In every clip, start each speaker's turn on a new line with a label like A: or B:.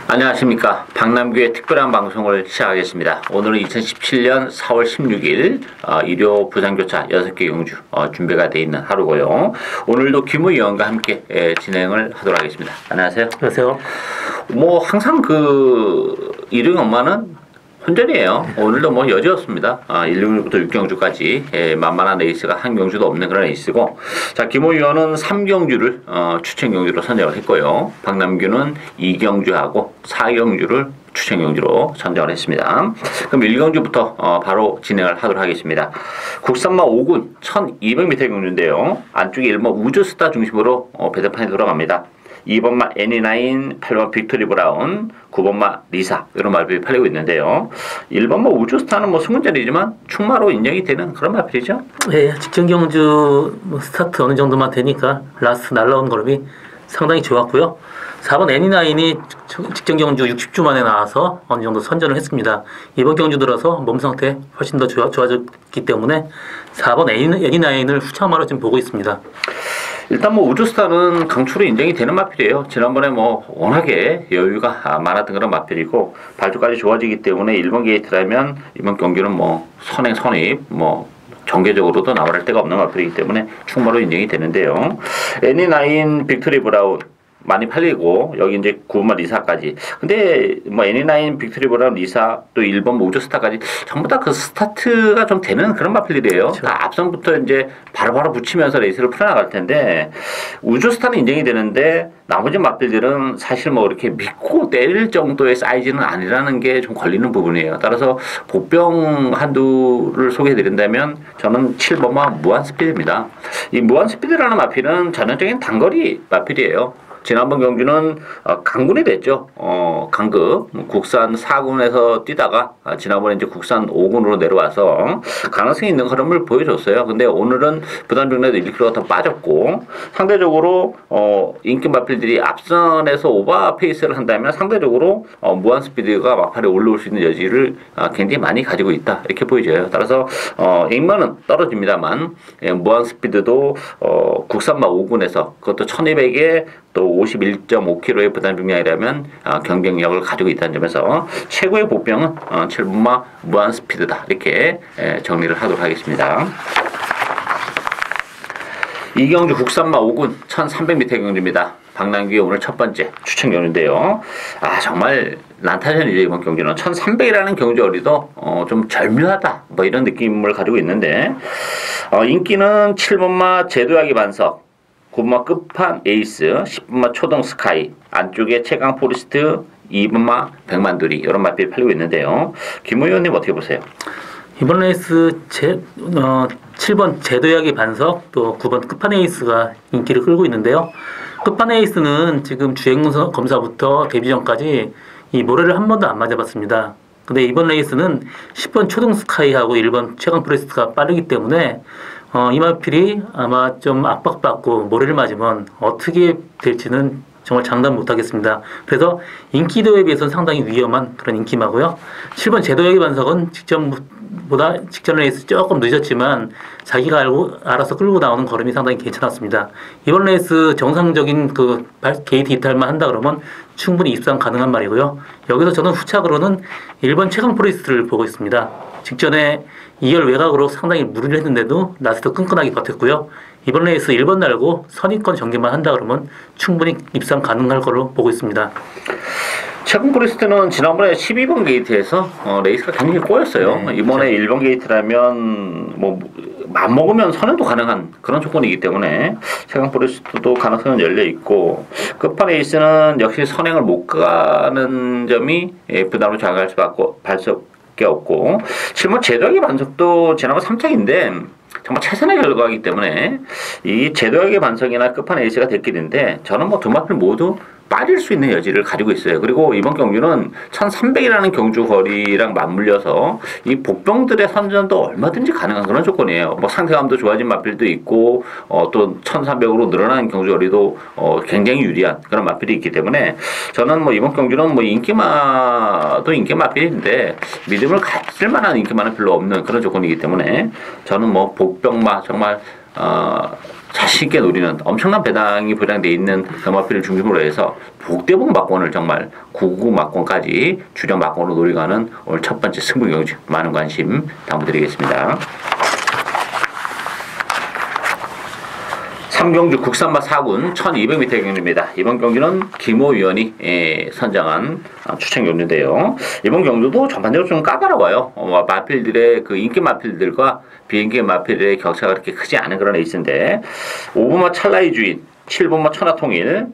A: 안녕하십니까. 박남규의 특별한 방송을 시작하겠습니다. 오늘은 2017년 4월 16일 일요 부산교차 6개 경주 준비가 되어 있는 하루고요. 오늘도 김우 의원과 함께 진행을 하도록 하겠습니다. 안녕하세요.
B: 안녕하세요.
A: 뭐 항상 일요일 엄마는 혼전이에요. 오늘도 뭐 여지없습니다. 1경주부터 6경주까지 만만한 레이스가 한 경주도 없는 그런 레이스고, 자, 김호 의원은 3경주를 추천 경주로 선정을 했고요. 박남규는 2경주하고 4경주를 추천 경주로 선정을 했습니다. 그럼 1경주부터 바로 진행을 하도록 하겠습니다. 국산마 5군 1200m 경주인데요. 안쪽에 1번 우주스타 중심으로 배달판이 돌아갑니다. 2번마 애니나인, 8번 빅토리 브라운, 9번마 리사 이런 말들이 팔리고 있는데요. 1번마 우주스타는 뭐 승문전이지만 충마로 인정이 되는 그런 말들이죠.
B: 네, 직전 경주 스타트 어느 정도만 되니까 라스트 날라온 걸음이 상당히 좋았고요. 4번 애니나인이 직전 경주 60주 만에 나와서 어느 정도 선전을 했습니다. 이번 경주 들어서 몸 상태 훨씬 더 좋아졌기 때문에 4번 애니나인을 후차마로 지금 보고 있습니다.
A: 일단 뭐 우주스타는 강추로 인정이 되는 마필이에요. 지난번에 뭐 워낙에 여유가 많았던 그런 마필이고 발주까지 좋아지기 때문에 1번 게이트라면 이번 경기는 뭐 선입 뭐 정계적으로도 나올 데가 없는 마필이기 때문에 충분로 인정이 되는데요. 애니나인 빅토리 브라운 많이 팔리고 여기 이제 9번마 리사까지. 근데 뭐 애니나인 빅토리 브라운 리사 또 1번 뭐 우주스타까지 전부 다 그 스타트가 좀 되는 그런 마필들이에요. 그렇죠. 다 앞선부터 이제 바로바로 붙이면서 레이스를 풀어나갈 텐데 우주스타는 인정이 되는데 나머지 마필들은 사실 뭐 이렇게 믿고 때릴 정도의 사이즈는 아니라는 게 좀 걸리는 부분이에요. 따라서 보병 한두를 소개해드린다면 저는 7번마 무한스피드입니다. 이 무한스피드라는 마필은 전형적인 단거리 마필이에요. 지난번 경주는 강군이 됐죠. 강급 국산 4군에서 뛰다가 지난번에 이제 국산 5군으로 내려와서 가능성이 있는 흐름을 보여줬어요. 근데 오늘은 부담중량도 1kg가 더 빠졌고 상대적으로 인기 마필들이 앞선에서 오버 페이스를 한다면 상대적으로 무한 스피드가 막판에 올라올 수 있는 여지를 굉장히 많이 가지고 있다 이렇게 보여져요. 따라서 인마는 떨어집니다만 무한 스피드도 국산마 5군에서 그것도 1200에 또 51.5kg의 부담 중량이라면 경쟁력을 가지고 있다는 점에서 최고의 보병은 7번마 무한 스피드다 이렇게 정리를 하도록 하겠습니다. 이경주 국산마 5군 1300m 경주입니다. 박남규의 오늘 첫 번째 추천 경주인데요. 정말 난타전이죠. 이번 경주는 1300이라는 경주거리도 좀 절묘하다 뭐 이런 느낌을 가지고 있는데 인기는 7번마 제도야기 반석, 9번마 끝판 에이스, 10번마 초동 스카이, 안쪽에 최강 포리스트, 2번마 백만두리 이런 마필이 팔리고 있는데요. 김 의원님 어떻게 보세요?
B: 이번 레이스 7번 제도야기 반석 또 9번 끝판 에이스가 인기를 끌고 있는데요. 끝판 에이스는 지금 주행 검사부터 데뷔 전까지 이 모래를 한 번도 안 맞아봤습니다. 근데 이번 레이스는 10번 초동 스카이하고 1번 최강 포리스트가 빠르기 때문에 이 마필이 아마 좀 압박받고 모래를 맞으면 어떻게 될지는 정말 장담 못하겠습니다. 그래서 인기도에 비해서는 상당히 위험한 그런 인기마고요. 7번 제도야기 반석은 직전 레이스 조금 늦었지만 자기가 알아서 끌고 나오는 걸음이 상당히 괜찮았습니다. 이번 레이스 정상적인 게이트 이탈만 한다 그러면 충분히 입상 가능한 말이고요. 여기서 저는 후착으로는 1번 최강 포리스트를 보고 있습니다. 직전에 2열 외곽으로 상당히 무리를 했는데도 라스트 끈끈하게 버텼고요. 이번 레이스 1번 날고 선입권 전개만 한다 그러면 충분히 입상 가능할 걸로 보고 있습니다.
A: 최근 포리스트는 지난번에 12번 게이트에서 레이스가 굉장히 꼬였어요. 네, 이번에 그렇죠. 1번 게이트라면 뭐 맘먹으면 선행도 가능한 그런 조건이기 때문에 최강 포리스트도 가능성은 열려 있고 끝판 에이스는 역시 선행을 못 가는 점이 부담을 자극할 수밖에 없고 7번 제도야기 반석도 지난번 3착인데 정말 최선의 결과이기 때문에 이 제도야기 반석이나 끝판 에이스가 될 길인데 저는 뭐 두 마필 모두 빠질 수 있는 여지를 가지고 있어요. 그리고 이번 경주는 1300이라는 경주 거리랑 맞물려서 이 복병들의 선전도 얼마든지 가능한 그런 조건이에요. 뭐 상대감도 좋아진 마필도 있고 또 1300으로 늘어나는 경주 거리도 굉장히 유리한 그런 마필이 있기 때문에 저는 뭐 이번 경주는 뭐 인기마도 인기 마필인데 믿음을 갖을 만한 인기마는 별로 없는 그런 조건이기 때문에 저는 뭐 복병마 정말 자신 있게 노리는 엄청난 배당이 보장되어 있는 금화필을 중심으로 해서 북대봉 막권을 정말 999 막권까지 주력 막권으로 노려가는 오늘 첫 번째 승부 경주 많은 관심 당부드리겠습니다. 3경주 국산마 4군 1200m 경주입니다. 이번 경주는 김호 위원이 선정한 추천 경주인데요. 이번 경주도 전반적으로 좀 까다로워요. 마필들의 그 인기 마필들과 비인기 마필의 격차가 그렇게 크지 않은 그런 레이스인데 5번마 찰나의 주인, 7번마 천하통일,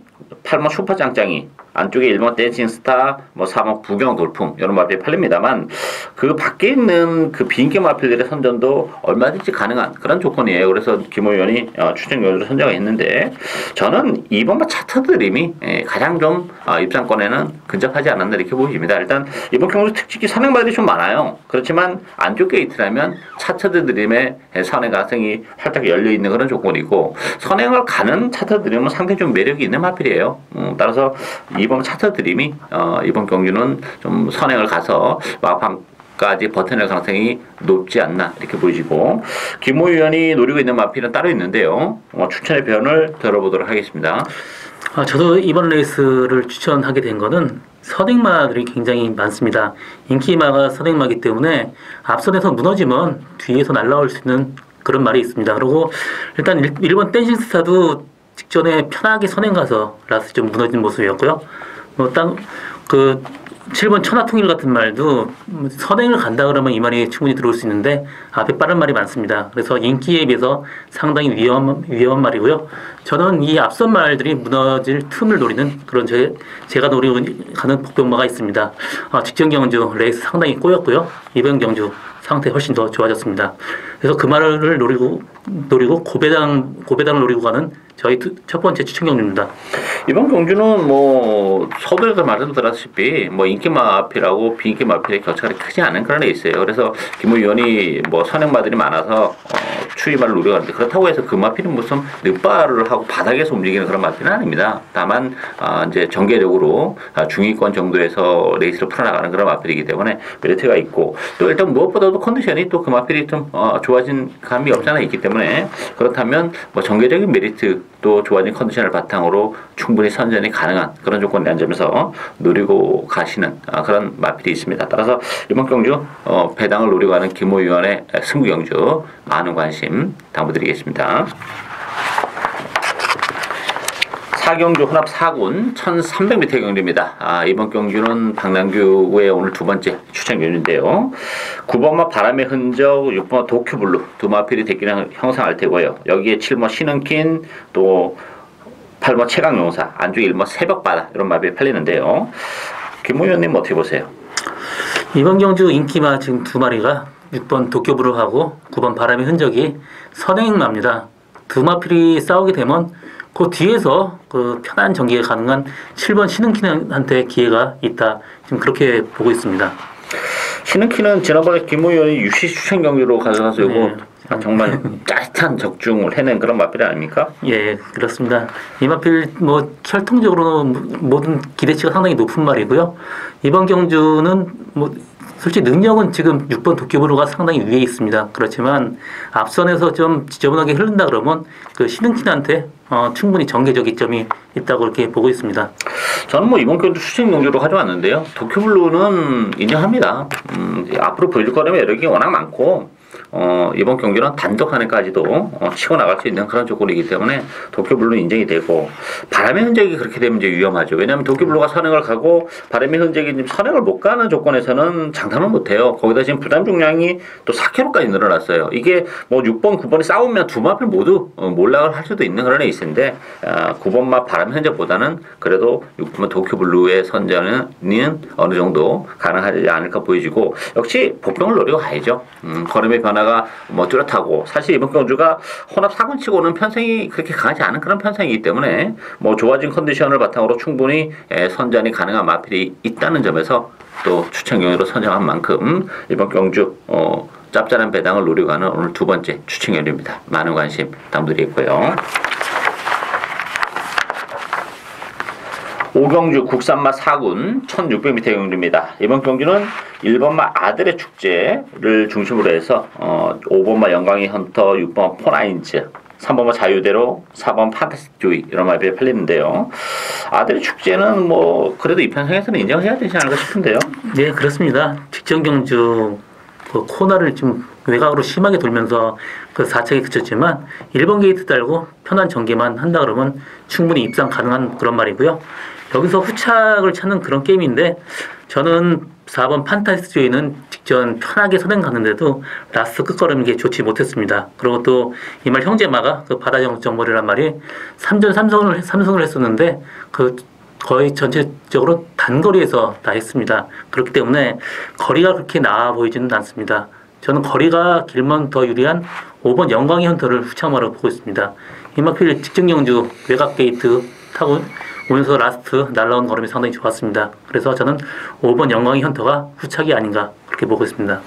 A: 8번 슈퍼짱짱이, 안쪽에 1번 댄싱스타, 4번 부경 돌풍 이런 마필이 팔립니다만 그 밖에 있는 그 비인기 마필들의 선전도 얼마든지 가능한 그런 조건이에요. 그래서 김호 의원이 추천 경주를 선정을 했는데 저는 2번마 차트드림이 가장 좀 입상권에는 근접하지 않았나 이렇게 보입니다. 일단 이번 경주 특징이 선행마들이 좀 많아요. 그렇지만 안쪽 게이트라면 차트드림의 선행 가능성이 활짝 열려 있는 그런 조건이고 선행을 가는 차트드림은 상당히 좀 매력이 있는 마필이에요. 따라서 이번 차트드림이 이번 경주는 좀 선행을 가서 막판까지 버텨낼 가능성이 높지 않나 이렇게 보이시고 김호 의원이 노리고 있는 마필은 따로 있는데요. 추천의 변을 들어보도록 하겠습니다.
B: 저도 이번 레이스를 추천하게 된 거는 선행마들이 굉장히 많습니다. 인기마가 선행마이기 때문에 앞선에서 무너지면 뒤에서 날라올 수 있는 그런 말이 있습니다. 그리고 일단 1번 댄싱스타도 직전에 편하게 선행 가서 라스트 좀 무너진 모습이었고요. 그 7번 천하통일 같은 말도 선행을 간다 그러면 이 말이 충분히 들어올 수 있는데 앞에 빠른 말이 많습니다. 그래서 인기에 비해서 상당히 위험한 말이고요. 저는 이 앞선 말들이 무너질 틈을 노리는 그런 제가 노리고 가는 복병마가 있습니다. 직전 경주 레이스 상당히 꼬였고요. 이번 경주 상태 훨씬 더 좋아졌습니다. 그래서 그 말을 노리고 고배당을 노리고 가는 저희 첫 번째 추천 경주입니다.
A: 이번 경주는 서두에서 말씀드렸다시피 인기 마필하고 비인기 마필의 격차가 크지 않은 그런 레이스예요. 그래서 김호 의원이 선행마들이 많아서 추이마를 노려가는데 그렇다고 해서 그 마필은 무슨 늑발을 하고 바닥에서 움직이는 그런 마필은 아닙니다. 다만 이제 전개적으로 중위권 정도에서 레이스를 풀어나가는 그런 마필이기 때문에 메리트가 있고 또 일단 무엇보다도 컨디션이 또 그 마필이 좀 좋아진 감이 없잖아 있기 때문에 그렇다면 전개적인 메리트 또 좋아진 컨디션을 바탕으로 충분히 선전이 가능한 그런 조건에 앉으면서 노리고 가시는 그런 마필이 있습니다. 따라서 이번 경주 배당을 노리고 가는 김호 의원의 승부 경주 많은 관심 당부드리겠습니다. 4경주 혼합 4군 1300m 경주입니다. 이번 경주는 박남규의 오늘 두 번째 추천 경주인데요. 9번마 바람의 흔적, 6번마 도쿄블루 두 마필이 대기량 형성할 테고요. 여기에 7번 신은킨 또 8번 최강용사 안쪽에 1번 새벽바다 이런 마필이 팔리는데요. 김호 의원님 어떻게 보세요?
B: 이번 경주 인기마 지금 두 마리가 6번 도쿄블루하고 9번 바람의 흔적이 선행마입니다. 두 마필이 싸우게 되면 그 뒤에서 그 편한 전개가 가능한 7번 신은키한테 기회가 있다. 지금 그렇게 보고 있습니다.
A: 신은키는 지난번에 김호 의원이 유시 추천 경기로 가져가서 이거 정말 짜릿한 적중을 해낸 그런 마필이 아닙니까?
B: 예, 그렇습니다. 이 마필 혈통적으로 모든 기대치가 상당히 높은 말이고요. 이번 경주는 솔직히 능력은 지금 6번 도쿄블루가 상당히 위에 있습니다. 그렇지만 앞선에서 좀 지저분하게 흐른다 그러면 그 신흥킨한테 충분히 전개적 이점이 있다고 이렇게 보고 있습니다.
A: 저는 이번 경주 추천 경주로 가져왔는데요. 도쿄블루는 인정합니다. 앞으로 보여줄 거라면 매력이 워낙 많고 이번 경기는 단독 하늘까지도 치고 나갈 수 있는 그런 조건이기 때문에 도쿄블루는 인정이 되고 바람의 흔적이 그렇게 되면 이제 위험하죠. 왜냐하면 도쿄블루가 선행을 가고 바람의 흔적이 지금 선행을 못 가는 조건에서는 장담을 못 해요. 거기다 지금 부담 중량이 또 4kg까지 늘어났어요. 이게 6번, 9번이 싸우면 두 마필 모두 몰락을 할 수도 있는 그런 레이스인데 9번마 바람의 흔적보다는 그래도 6번마 도쿄블루의 선전은 어느 정도 가능하지 않을까 보여지고 역시 복병을 노리고 가야죠. 걸음의 변화가 뚜렷하고 사실 이번 경주가 혼합 4군치고는 편성이 그렇게 강하지 않은 그런 편성이기 때문에 좋아진 컨디션을 바탕으로 충분히 선전이 가능한 마필이 있다는 점에서 또 추천 경주로 선정한 만큼 이번 경주 짭짤한 배당을 노리고 가는 오늘 두 번째 추천 경주입니다. 많은 관심 당부드리겠고요. 5경주 국산마 4군 1600m 경주입니다. 이번 경주는 1번마 아들의 축제를 중심으로 해서 5번마 영광의 헌터, 6번 포나인즈, 3번은 자유대로, 4번 판타스틱 조이 이런 말들이 팔리는데요. 아들의 축제는 뭐 그래도 이편성에서는 인정해야 되지 않을까 싶은데요.
B: 네, 그렇습니다. 직전 경주 그 코너를 좀 외곽으로 심하게 돌면서 그 4착에 그쳤지만 1번 게이트 달고 편한 전개만 한다 그러면 충분히 입상 가능한 그런 말이고요. 여기서 후착을 찾는 그런 게임인데 저는 4번 판타스틱 조이는 직전 편하게 선행 갔는데도 라스트 끝걸음이 좋지 못했습니다. 그리고 또 이 말 형제마가 그 바다 정벌이란 말이 3전 3승을 했었는데 그 거의 전체적으로 단거리에서 다 했습니다. 그렇기 때문에 거리가 그렇게 나아 보이지는 않습니다. 저는 거리가 길면 더 유리한 5번 영광의 헌터를 후창마로 보고 있습니다. 이마필 직전 경주 외곽 게이트 타고 오면서 라스트 날라온 걸음이 상당히 좋았습니다. 그래서 저는 5번 영광의 헌터가 후착이 아닌가 그렇게 보고 있습니다.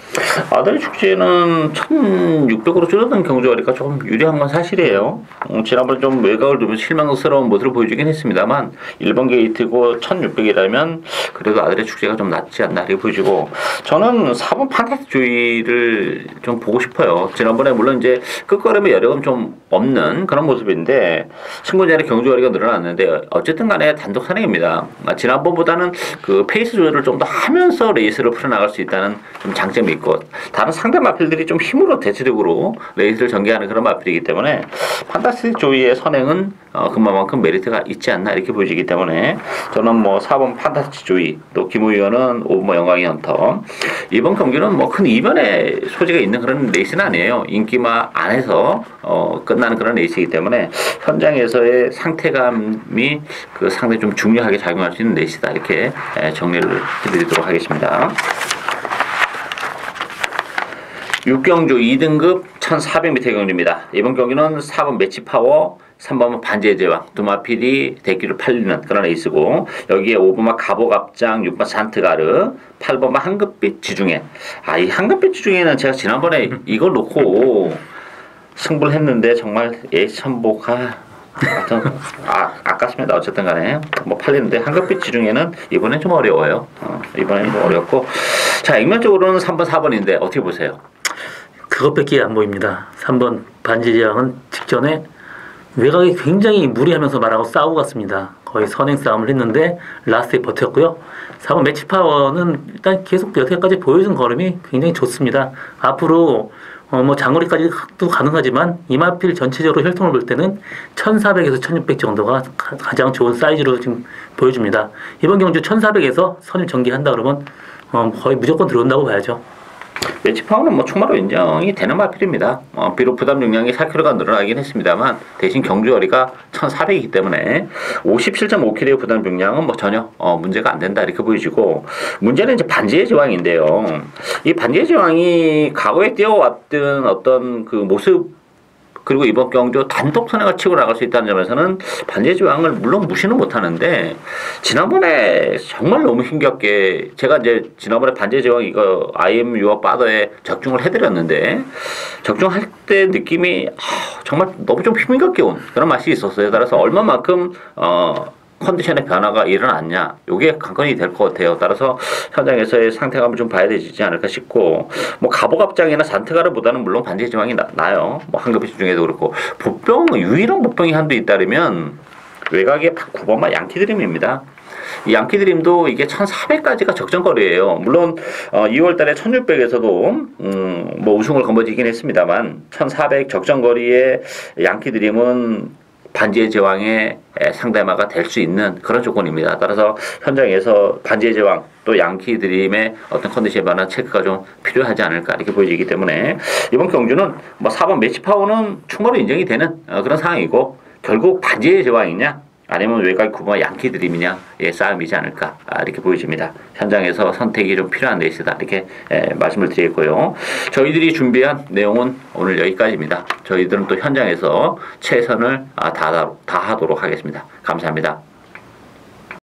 A: 아들의 축제는 1600으로 줄어든 경주거리가 조금 유리한 건 사실이에요. 지난번에 좀 외곽을 두면 실망스러운 모습을 보여주긴 했습니다만 1번 게이트고 1600이라면 그래도 아들의 축제가 좀 낫지 않나 이렇게 보여지고 저는 4번 판타스틱 조이를 좀 보고 싶어요. 지난번에 물론 이제 끝걸음에 여력은 좀 없는 그런 모습인데 승부전의 경주거리가 늘어났는데 어쨌든 간에 단독 선행입니다. 지난번보다는 그 페이스 조절을 좀 더 하면서 레이스를 풀어나갈 수 있다는 좀 장점이 있고 다른 상대 마필들이 좀 힘으로 대체적으로 레이스를 전개하는 그런 마필이기 때문에 판타스틱 조이의 선행은 그만큼 메리트가 있지 않나 이렇게 보여지기 때문에 저는 뭐 4번 판타스틱 조이 또 김우 의원은 5번 영광의 헌터 이번 경기는 뭐 큰 이변의 소지가 있는 그런 레이스는 아니에요. 인기마 안에서 끝나는 그런 레이스이기 때문에 현장에서의 상태감이 그 상당히 좀 중요하게 작용할 수 있는 레이스다 이렇게 정리를 해드리도록 하겠습니다. 6경주 2등급 1400m 경주입니다. 이번 경기는 4번 매치파워, 3번은 반지의 제왕, 두 마필이 대기를 팔리는 그런 레이스고 여기에 5번은 가보갑장, 6번 산트가르, 8번은 황금빛 지중해. 이 황금빛 지중해는 제가 지난번에 이걸 놓고 승부를 했는데 정말 예선보가 아깝습니다. 어쨌든 간에 뭐 팔리는데 황금빛 지중해는 이번엔 좀 어려워요. 이번엔 좀 어렵고 자 액면적으로는 3번 4번인데 어떻게 보세요?
B: 그것밖에 안 보입니다. 3번 반지지왕은 직전에 외곽이 굉장히 무리하면서 말하고 싸우고 갔습니다. 거의 선행 싸움을 했는데 라스트에 버텼고요. 4번 매치파워는 일단 계속 여태까지 보여준 걸음이 굉장히 좋습니다. 앞으로 뭐 장거리까지도 가능하지만 이마필 전체적으로 혈통을 볼 때는 1400에서 1600 정도가 가장 좋은 사이즈로 지금 보여줍니다. 이번 경주 1400에서 선을 전개한다 그러면 거의 무조건 들어온다고 봐야죠.
A: 매치파워는 뭐 충마로 인정이 되는 마필입니다. 비록 부담 용량이 4kg가 늘어나긴 했습니다만 대신 경주거리가 1400이기 때문에 57.5kg의 부담 용량은 뭐 전혀 문제가 안 된다 이렇게 보여지고 문제는 이제 반지의 제왕인데요. 이 반지의 제왕이 과거에 뛰어왔던 어떤 그 모습 그리고 이번 경주 단독 선행을 치고 나갈 수 있다는 점에서는 반지의 제왕을 물론 무시는 못하는데 지난번에 정말 너무 힘겹게 제가 이제 지난번에 반지의 제왕 이거 IM 유어 바더에 적중을 해드렸는데 적중할 때 느낌이 정말 너무 좀 힘겹게 온 그런 맛이 있었어요. 따라서 얼마만큼 컨디션의 변화가 일어났냐 이게 관건이 될 것 같아요. 따라서 현장에서의 상태감을 좀 봐야 되지 않을까 싶고 뭐 가보갑장이나 산트가르보다는 물론 반지의 제왕이 나요. 뭐 황급빛 중에도 그렇고 보병 유일한 보병이 한두 잇따르면 외곽의 9번마 양키드림입니다. 이 양키드림도 이게 1400까지가 적정거리예요. 물론 2월달에 1600에서도 뭐 우승을 거머쥐긴 했습니다만 1400 적정거리의 양키드림은 반지의 제왕의 상대마가 될 수 있는 그런 조건입니다. 따라서 현장에서 반지의 제왕 또 양키 드림의 어떤 컨디션에 관한 체크가 좀 필요하지 않을까 이렇게 보여지기 때문에 이번 경주는 뭐 4번 매치파워는 충분히 인정이 되는 그런 상황이고 결국 반지의 제왕이냐 아니면 외곽 9번 양키 드림이냐의 싸움이지 않을까 이렇게 보여집니다. 현장에서 선택이 좀 필요한 레이스다 이렇게 말씀을 드리겠고요. 저희들이 준비한 내용은 오늘 여기까지입니다. 저희들은 또 현장에서 최선을 다하도록 하겠습니다. 감사합니다.